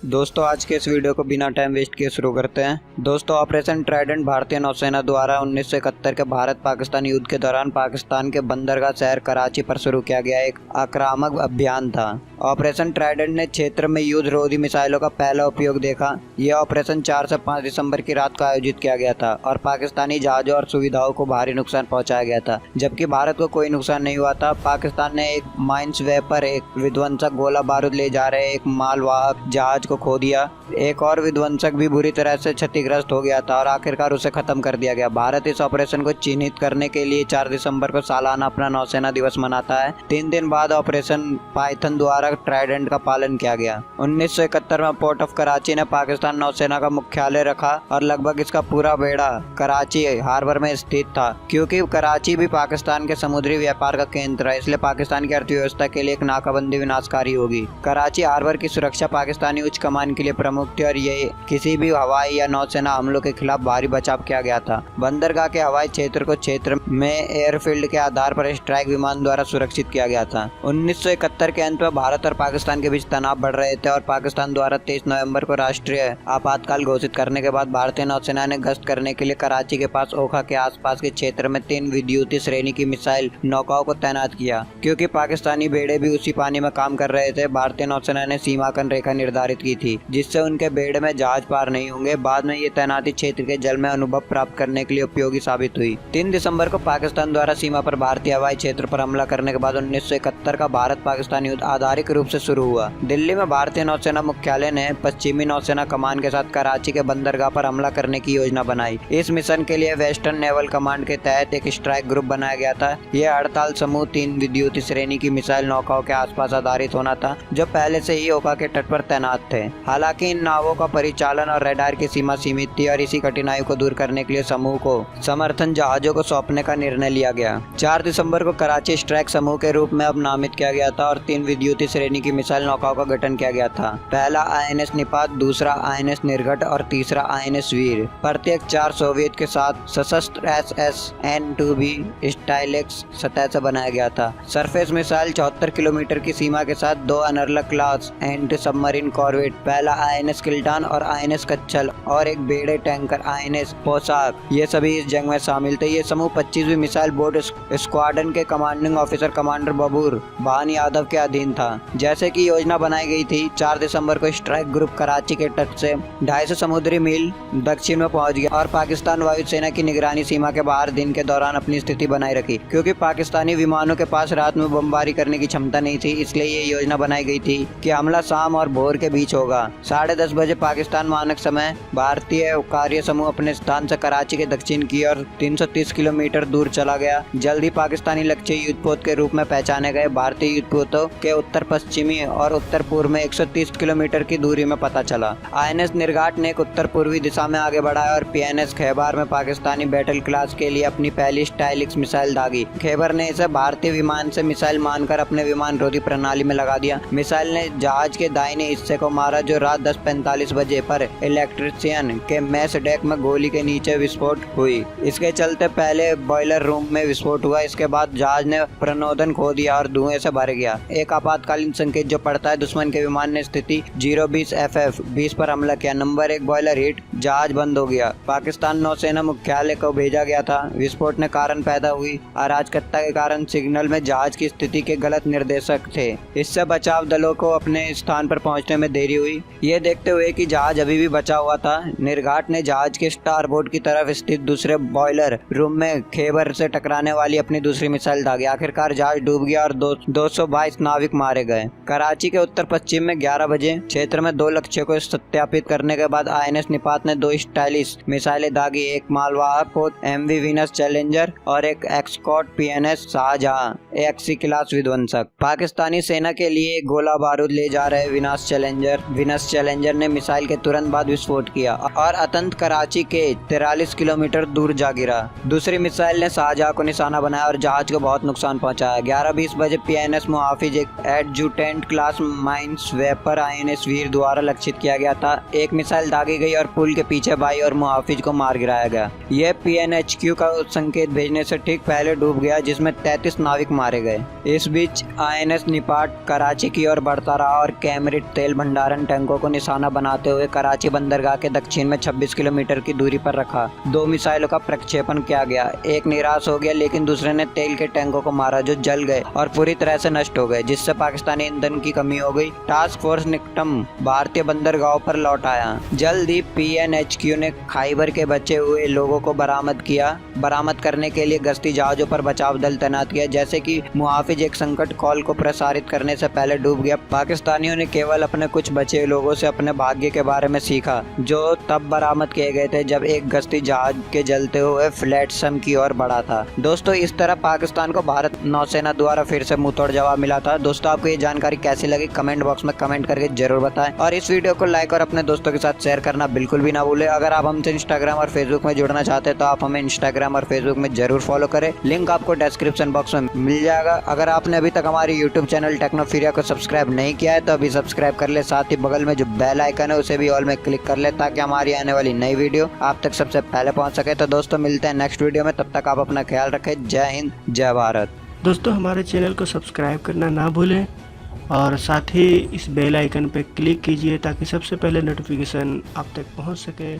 दोस्तों आज के इस वीडियो को बिना टाइम वेस्ट किए शुरू करते हैं। दोस्तों ऑपरेशन ट्राइडेंट भारतीय नौसेना द्वारा 1971 के भारत पाकिस्तान युद्ध के दौरान पाकिस्तान के बंदरगाह शहर कराची पर शुरू किया गया एक आक्रामक अभियान था। ऑपरेशन ट्राइडेंट ने क्षेत्र में युद्ध रोधी मिसाइलों का पहला उपयोग देखा। यह ऑपरेशन 4 से 5 दिसंबर की रात को आयोजित किया गया था और पाकिस्तानी जहाजों और सुविधाओं को भारी नुकसान पहुंचाया गया था, जबकि भारत को कोई नुकसान नहीं हुआ था। पाकिस्तान ने एक माइन्सवेपर, एक विध्वंसक गोला बारूद ले जा रहे एक मालवाहक जहाज को खो दिया। एक और विध्वंसक भी बुरी तरह से क्षतिग्रस्त हो गया था और आखिरकार उसे खत्म कर दिया गया। भारत इस ऑपरेशन को चिन्हित करने के लिए 4 दिसंबर को सालाना अपना नौसेना दिवस मनाता है। 3 दिन बाद ऑपरेशन पाइथन द्वारा ट्राइडेंट का पालन किया गया। 1971 में पोर्ट ऑफ कराची ने पाकिस्तान नौसेना का मुख्यालय रखा और लगभग इसका पूरा बेड़ा कराची हार्बर में स्थित था। क्योंकि कराची भी पाकिस्तान के समुद्री व्यापार का केंद्र है, इसलिए पाकिस्तान की अर्थव्यवस्था के लिए एक नाकाबंदी विनाशकारी होगी। कराची हार्बर की सुरक्षा पाकिस्तानी उच्च कमान के लिए प्रमुख थी और ये किसी भी हवाई या नौसेना हमलों के खिलाफ भारी बचाव किया गया था। बंदरगाह के हवाई क्षेत्र को क्षेत्र में एयरफील्ड के आधार पर स्ट्राइक विमान द्वारा सुरक्षित किया गया था। 1971 के अंत में भारत और पाकिस्तान के बीच तनाव बढ़ रहे थे और पाकिस्तान द्वारा 23 नवंबर को राष्ट्रीय आपातकाल घोषित करने के बाद भारतीय नौसेना ने गश्त करने के लिए कराची के पास ओखा के आसपास के क्षेत्र में 3 विद्युतीय श्रेणी की मिसाइल नौकाओं को तैनात किया। क्योंकि पाकिस्तानी बेड़े भी उसी पानी में काम कर रहे थे, भारतीय नौसेना ने सीमांकन रेखा निर्धारित की थी जिससे उनके बेड़े में जहाज पार नहीं होंगे। बाद में ये तैनाती क्षेत्र के जल में अनुभव प्राप्त करने के लिए उपयोगी साबित हुई। 3 दिसंबर को पाकिस्तान द्वारा सीमा पर भारतीय हवाई क्षेत्र पर हमला करने के बाद 1971 का भारत पाकिस्तान युद्ध आधारिक रूप से शुरू हुआ। दिल्ली में भारतीय नौसेना मुख्यालय ने पश्चिमी नौसेना कमान के साथ कराची के बंदरगाह पर हमला करने की योजना बनाई। इस मिशन के लिए वेस्टर्न नेवल कमांड के तहत एक स्ट्राइक ग्रुप बनाया गया था। यह 48 समूह 3 विद्युतीय श्रेणी की मिसाइल नौकाओं के आसपास आधारित होना था, जो पहले से ही ओखा के तट पर तैनात थे। हालांकि इन नावों का परिचालन और रडार की सीमा सीमित थी और इसी कठिनाई को दूर करने के लिए समूह को समर्थन जहाजों को सौंपने का निर्णय लिया गया। 4 दिसंबर को कराची स्ट्राइक समूह के रूप में अब नामित किया गया था और 3 विद्युतीय श्रेणी की मिसाइल नौकाओं का गठन किया गया था। पहला INS निपात, दूसरा INS निर्घट और तीसरा INS वीर। प्रत्येक 4 सोवियत के साथ सशस्त्र SSN-2B स्टाइलेक्स सतह से बनाया गया था। सरफेस मिसाइल 74 किलोमीटर की सीमा के साथ 2 अनरलक क्लास एंटी सबमरीन कॉर्वेट, पहला INS किल्टान और INS कच्छल और एक बेड़े टैंकर INS पोशाक, ये सभी इस जंग में शामिल थे। ये समूह 25वीं मिसाइल बोर्ड स्क्वाड्रन के कमांडिंग ऑफिसर कमांडर बबूर भान यादव के अधीन था। जैसे कि योजना बनाई गई थी, 4 दिसंबर को स्ट्राइक ग्रुप कराची के तट से 250 समुद्री मील दक्षिण में पहुंच गया और पाकिस्तान वायुसेना की निगरानी सीमा के बाहर दिन के दौरान अपनी स्थिति बनाए रखी। क्योंकि पाकिस्तानी विमानों के पास रात में बमबारी करने की क्षमता नहीं थी, इसलिए ये योजना बनाई गई थी कि हमला शाम और भोर के बीच होगा। 10:30 बजे पाकिस्तान मानक समय भारतीय कार्य समूह अपने स्थान से कराची के दक्षिण की ओर 330 किलोमीटर दूर चला गया। जल्द ही पाकिस्तानी लक्ष्य युद्धपोत के रूप में पहचाने गए। भारतीय युद्धपोतों के उत्तर पश्चिमी और उत्तर पूर्व में 130 किलोमीटर की दूरी में पता चला। INS निर्घाट ने एक उत्तर पूर्वी दिशा में आगे बढ़ाया और PNS खैबर में पाकिस्तानी बैटल क्लास के लिए अपनी पहली स्टाइलिक्स मिसाइल दागी। खैबर ने इसे भारतीय विमान से मिसाइल मानकर अपने विमान रोधी प्रणाली में लगा दिया। मिसाइल ने जहाज के दाहिने हिस्से को मारा, जो रात 10:45 बजे पर इलेक्ट्रिशियन के मैस डेक में गोली के नीचे विस्फोट हुई। इसके चलते पहले बॉयलर रूम में विस्फोट हुआ। इसके बाद जहाज ने प्रणोदन खो दिया और धुएं से भर गया। एक आपातकालीन संकेत जो पड़ता है, दुश्मन के विमान ने स्थिति 020 FF 20 पर हमला किया। नंबर 1 बॉयलर हिट, जहाज बंद हो गया। पाकिस्तान नौसेना मुख्यालय को भेजा गया था। विस्फोट ने कारण पैदा हुई अराजकता के कारण सिग्नल में जहाज की स्थिति के गलत निर्देशक थे। इससे बचाव दलों को अपने स्थान पर पहुंचने में देरी हुई। ये देखते हुए कि जहाज अभी भी बचा हुआ था, निर्घाट ने जहाज के स्टारबोर्ड की तरफ स्थित दूसरे बॉयलर रूम में खैबर से टकराने वाली अपनी दूसरी मिसाइल दागी। आखिरकार जहाज डूब गया और 222 नाविक मारे गए। कराची के उत्तर पश्चिम में 11 बजे क्षेत्र में 2 लक्ष्यों को सत्यापित करने के बाद INS निपात ने 2 स्टाइलिश मिसाइलें दागी, एक मालवाहक पोत MV वीनस चैलेंजर और एक एक्सकॉट PNS शाहजहां XC क्लास विध्वंसक। पाकिस्तानी सेना के लिए गोला बारूद ले जा रहे वीनस चैलेंजर ने मिसाइल के तुरंत बाद विस्फोट किया और अतंत कराची के 43 किलोमीटर दूर जा गिरा। दूसरी मिसाइल ने शाहजहां को निशाना बनाया और जहाज को बहुत नुकसान पहुंचाया। 11:20 बजे PNS मुहाफिज एक एडजुटेंट क्लास माइन्सवेपर INS वीर द्वारा लक्षित किया गया था। एक मिसाइल दागी गई और पुल के पीछे बाई और मुहाफिज को मार गिराया गया। यह PNHQ का संकेत भेजने से ठीक पहले डूब गया, जिसमें 33 नाविक मारे गए। इस बीच INS निपाट कराची की ओर बढ़ता रहा और कैमरिट तेल भंडारण कारण टैंकों को निशाना बनाते हुए कराची बंदरगाह के दक्षिण में 26 किलोमीटर की दूरी पर रखा। 2 मिसाइलों का प्रक्षेपण किया गया। एक निराश हो गया लेकिन दूसरे ने तेल के टैंकों को मारा जो जल गए और पूरी तरह से नष्ट हो गए, जिससे पाकिस्तानी ईंधन की कमी हो गई। टास्क फोर्स निकटम भारतीय बंदरगाहों पर लौट आया। जल्द ही PNHQ ने खाइबर के बचे हुए लोगों को बरामद किया। बरामद करने के लिए गश्ती जहाजों पर बचाव दल तैनात किया। जैसे कि मुहाफिज एक संकट कॉल को प्रसारित करने से पहले डूब गया, पाकिस्तानियों ने केवल अपने कुछ बचे लोगों से अपने भाग्य के बारे में सीखा, जो तब बरामद किए गए थे जब एक गश्ती जहाज के जलते हुए फ्लैटसम की ओर बढ़ा था। दोस्तों, इस तरह पाकिस्तान को भारत नौसेना द्वारा फिर से मुंहतोड़ जवाब मिला था। दोस्तों, आपको ये जानकारी कैसी लगी कमेंट बॉक्स में कमेंट करके जरूर बताएं और इस वीडियो को लाइक और अपने दोस्तों के साथ शेयर करना बिल्कुल भी ना भूलें। अगर आप हमसे इंस्टाग्राम और फेसबुक में जुड़ना चाहते हैं तो आप हमें इंस्टाग्राम और फेसबुक में जरूर फॉलो करें। लिंक आपको डिस्क्रिप्शन बॉक्स में मिल जाएगा। अगर आपने अभी तक हमारी यूट्यूब चैनल टेक्नोफीरिया को सब्सक्राइब नहीं किया है तो अभी सब्सक्राइब कर ले। साथ ही बगल में जो बेल आइकन है उसे भी ऑल में क्लिक कर ले ताकि हमारी आने वाली नई वीडियो आप तक सबसे पहले पहुंच सके। तो दोस्तों, मिलते हैं नेक्स्ट वीडियो में, तब तक आप अपना ख्याल रखें। जय हिंद, जय भारत। दोस्तों, हमारे चैनल को सब्सक्राइब करना ना भूलें और साथ ही इस बेल आइकन पर क्लिक कीजिए ताकि सबसे पहले नोटिफिकेशन आप तक पहुंच सके।